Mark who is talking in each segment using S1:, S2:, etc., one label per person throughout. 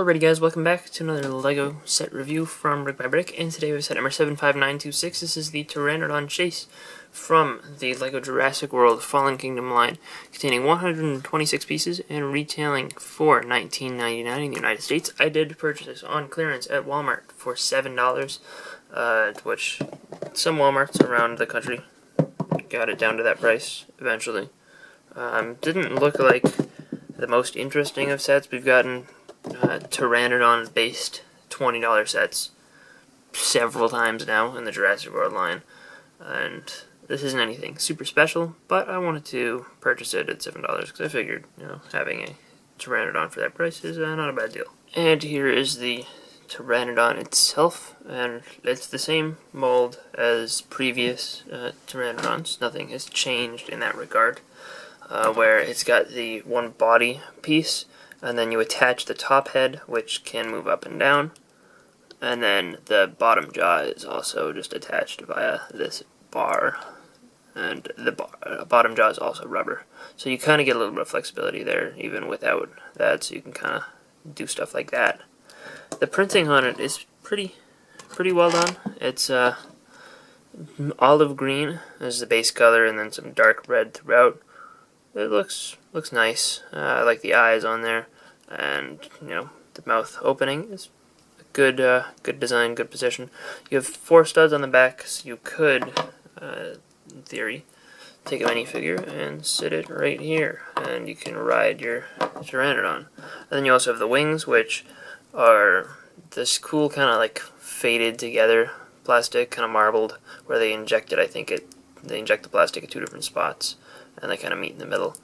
S1: Alrighty guys, welcome back to another LEGO set review from BrickByBrick, and today we have set number 75926. This is the Pteranodon Chase from the LEGO Jurassic World Fallen Kingdom line, containing 126 pieces and retailing for $19.99 in the United States. I did purchase this on clearance at Walmart for $7, which some Walmarts around the country got it down to that price eventually. Didn't look like the most interesting of sets. We've gotten Pteranodon-based $20 sets several times now in the Jurassic World line, and this isn't anything super special, but I wanted to purchase it at $7 because I figured, having a Pteranodon for that price is not a bad deal. And here is the Pteranodon itself, and it's the same mold as previous Pteranodons. Nothing has changed in that regard, where it's got the one body piece, and then you attach the top head, which can move up and down, and then the bottom jaw is also just attached via this bar, and the bottom jaw is also rubber. So you kind of get a little bit of flexibility there, even without that, so you can kind of do stuff like that. The printing on it is pretty well done. It's olive green as the base color, and then some dark red throughout. It looks nice. I like the eyes on there, and the mouth opening is good design, good position. You have 4 studs on the back, so you could, in theory, take a minifigure and sit it right here, and you can ride your Pteranodon. And then you also have the wings, which are this cool kind of like faded together plastic, kind of marbled, where they inject it. I think they inject the plastic at 2 different spots, and they kind of meet in the middle.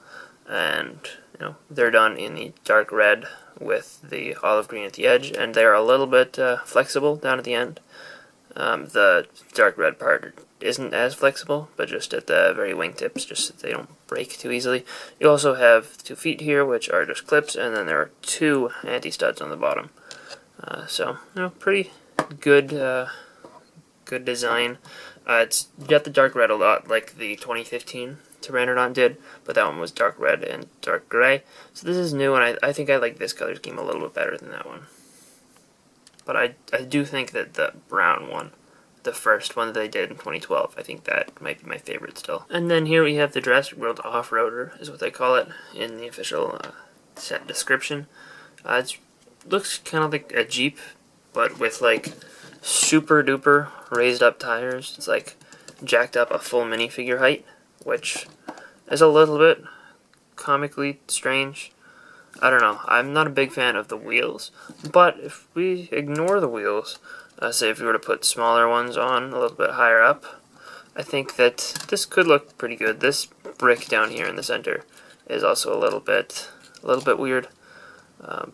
S1: And they're done in the dark red with the olive green at the edge, and they're a little bit flexible down at the end. The dark red part isn't as flexible, but just at the very wingtips, just so they don't break too easily. You also have 2 feet here, which are just clips, and then there are 2 anti-studs on the bottom. So pretty good good design. It's got the dark red a lot, like the 2015 Pteranodon did, but that one was dark red and dark gray. So this is new, and I think I like this color scheme a little bit better than that one. But I do think that the brown one, the first one that they did in 2012, I think that might be my favorite still. And then here we have the Jurassic World Offroader, is what they call it in the official set description. It looks kind of like a Jeep, but with like super duper raised up tires. It's like jacked up a full minifigure height, which is a little bit comically strange. I don't know. I'm not a big fan of the wheels, but if we ignore the wheels, say if we were to put smaller ones on a little bit higher up, I think that this could look pretty good. This brick down here in the center is also a little bit weird,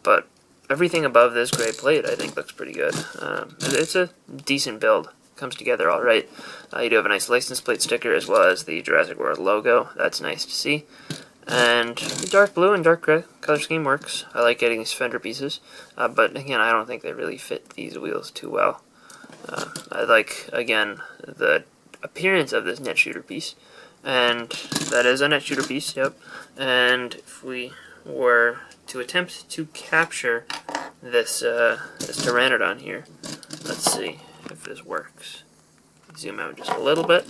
S1: but everything above this gray plate I think looks pretty good. It's a decent build. Comes together all right. You do have a nice license plate sticker as well as the Jurassic World logo. That's nice to see. And the dark blue and dark gray color scheme works. I like getting these fender pieces, but again, I don't think they really fit these wheels too well. I like, again, the appearance of this net shooter piece, and that is a net shooter piece, yep. And if we were to attempt to capture this Pteranodon here, let's see if this works. Zoom out just a little bit,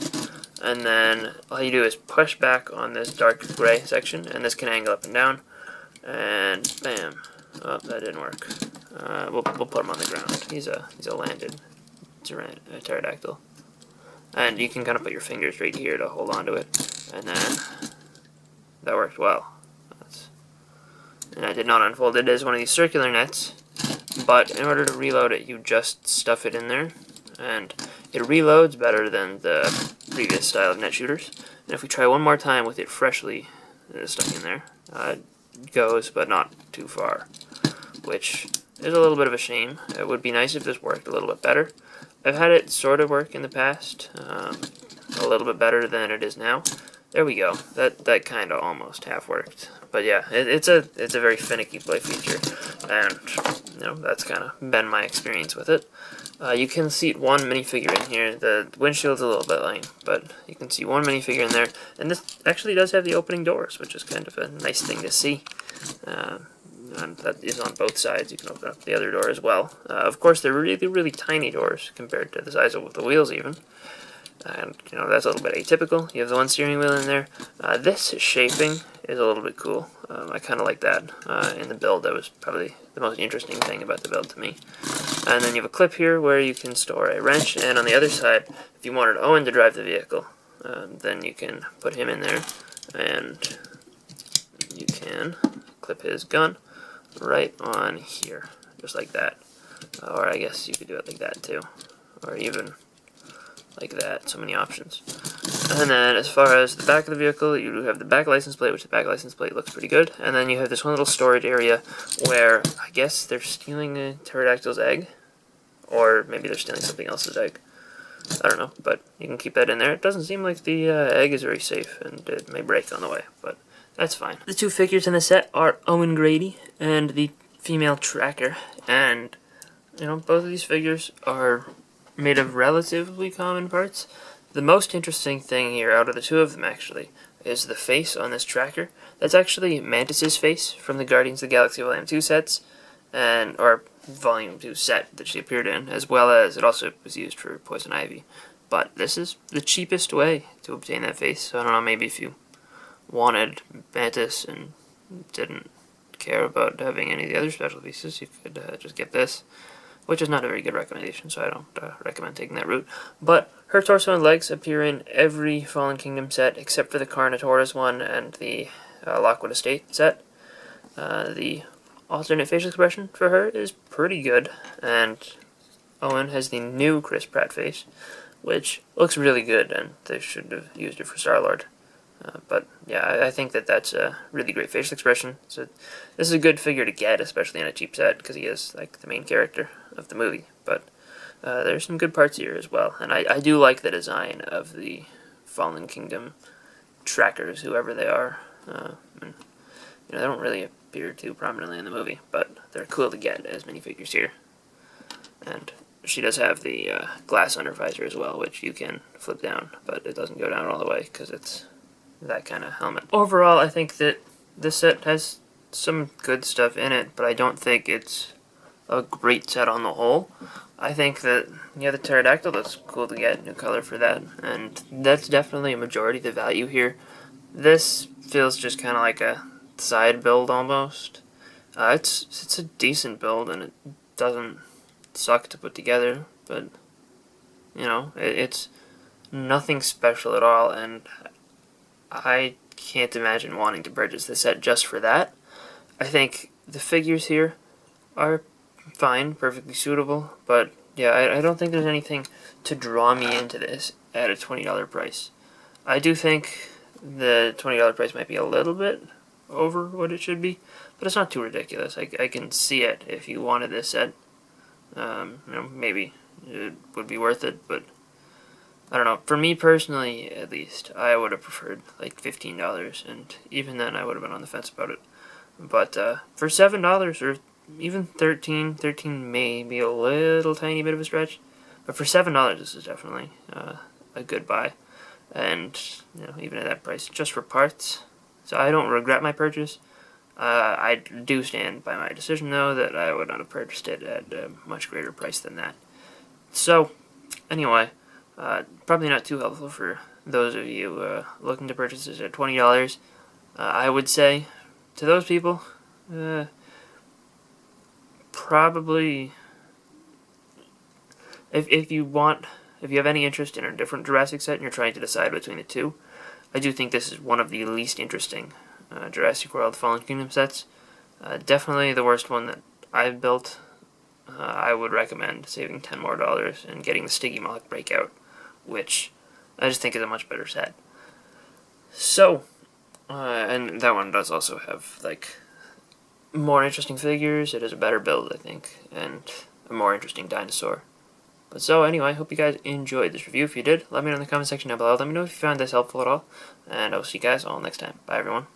S1: and then all you do is push back on this dark gray section, and this can angle up and down, and bam. Oh, that didn't work. We'll put him on the ground. He's a landed pterodactyl, and you can kind of put your fingers right here to hold on to it, and then that worked well. And that did not unfold. It is one of these circular nets, but in order to reload it, you just stuff it in there, and it reloads better than the previous style of net shooters. And if we try one more time with it freshly stuck in there, it goes, but not too far, which is a little bit of a shame. It would be nice if this worked a little bit better. I've had it sort of work in the past, a little bit better than it is now. There we go. That kind of almost half worked. But yeah, it's a very finicky play feature, and that's kind of been my experience with it. You can seat one minifigure in here. The windshield's a little bit lame, but you can see one minifigure in there, and this actually does have the opening doors, which is kind of a nice thing to see. and that is on both sides. You can open up the other door as well. Of course, they're really, really tiny doors compared to the size of the wheels even. And, that's a little bit atypical. You have the one steering wheel in there. This shaping is a little bit cool. I kind of like that in the build. That was probably the most interesting thing about the build to me. And then you have a clip here where you can store a wrench, and on the other side, if you wanted Owen to drive the vehicle, then you can put him in there, and you can clip his gun right on here, just like that. Or I guess you could do it like that too, or even like that. So many options. And then as far as the back of the vehicle, you have the back license plate, which the back license plate looks pretty good. And then you have this one little storage area where I guess they're stealing a pterodactyl's egg, or maybe they're stealing something else's egg. I don't know, but you can keep that in there. It doesn't seem like the egg is very safe, and it may break on the way, but that's fine. The two figures in the set are Owen Grady and the female tracker, and both of these figures are made of relatively common parts. The most interesting thing here out of the two of them actually is the face on this tracker. That's actually Mantis's face from the Guardians of the Galaxy Volume 2 sets, or Volume 2 set that she appeared in, as well as it also was used for Poison Ivy. But this is the cheapest way to obtain that face, so I don't know, maybe if you wanted Mantis and didn't care about having any of the other special pieces, you could just get this, which is not a very good recommendation, so I don't recommend taking that route. But her torso and legs appear in every Fallen Kingdom set except for the Carnotaurus one and the Lockwood Estate set. The alternate facial expression for her is pretty good, and Owen has the new Chris Pratt face, which looks really good, and they should have used it for Star-Lord. But yeah, I think that's a really great facial expression. So this is a good figure to get, especially in a cheap set, because he is like the main character of the movie. But there's some good parts here as well, and I do like the design of the Fallen Kingdom trackers, whoever they are. And, they don't really appear too prominently in the movie, but they're cool to get as minifigures here. And she does have the glass under visor as well, which you can flip down, but it doesn't go down all the way because it's that kind of helmet. Overall, I think that this set has some good stuff in it, but I don't think it's a great set on the whole. I think that, the pterodactyl is cool to get, new color for that, and that's definitely a majority of the value here. This feels just kind of like a side build almost. It's a decent build, and it doesn't suck to put together, but, it's nothing special at all, and I can't imagine wanting to purchase this set just for that. I think the figures here are fine, perfectly suitable, but yeah, I don't think there's anything to draw me into this at a $20 price. I do think the $20 price might be a little bit over what it should be, but it's not too ridiculous. I can see it if you wanted this set. Maybe it would be worth it, but I don't know. For me personally, at least, I would have preferred like $15, and even then I would have been on the fence about it. But for $7 or even $13 may be a little tiny bit of a stretch, but for $7 this is definitely a good buy. And even at that price, just for parts, so I don't regret my purchase. I do stand by my decision though that I would not have purchased it at a much greater price than that. So anyway, probably not too helpful for those of you looking to purchase this at $20. I would say to those people, probably if you have any interest in a different Jurassic set and you're trying to decide between the two, I do think this is one of the least interesting Jurassic World Fallen Kingdom sets. Definitely the worst one that I've built. I would recommend saving $10 more and getting the Stygimoloch Breakout, which I just think is a much better set. So, and that one does also have like more interesting figures. It is a better build, I think, and a more interesting dinosaur. But so anyway, I hope you guys enjoyed this review. If you did, let me know in the comment section down below. Let me know if you found this helpful at all, and I'll see you guys all next time. Bye everyone.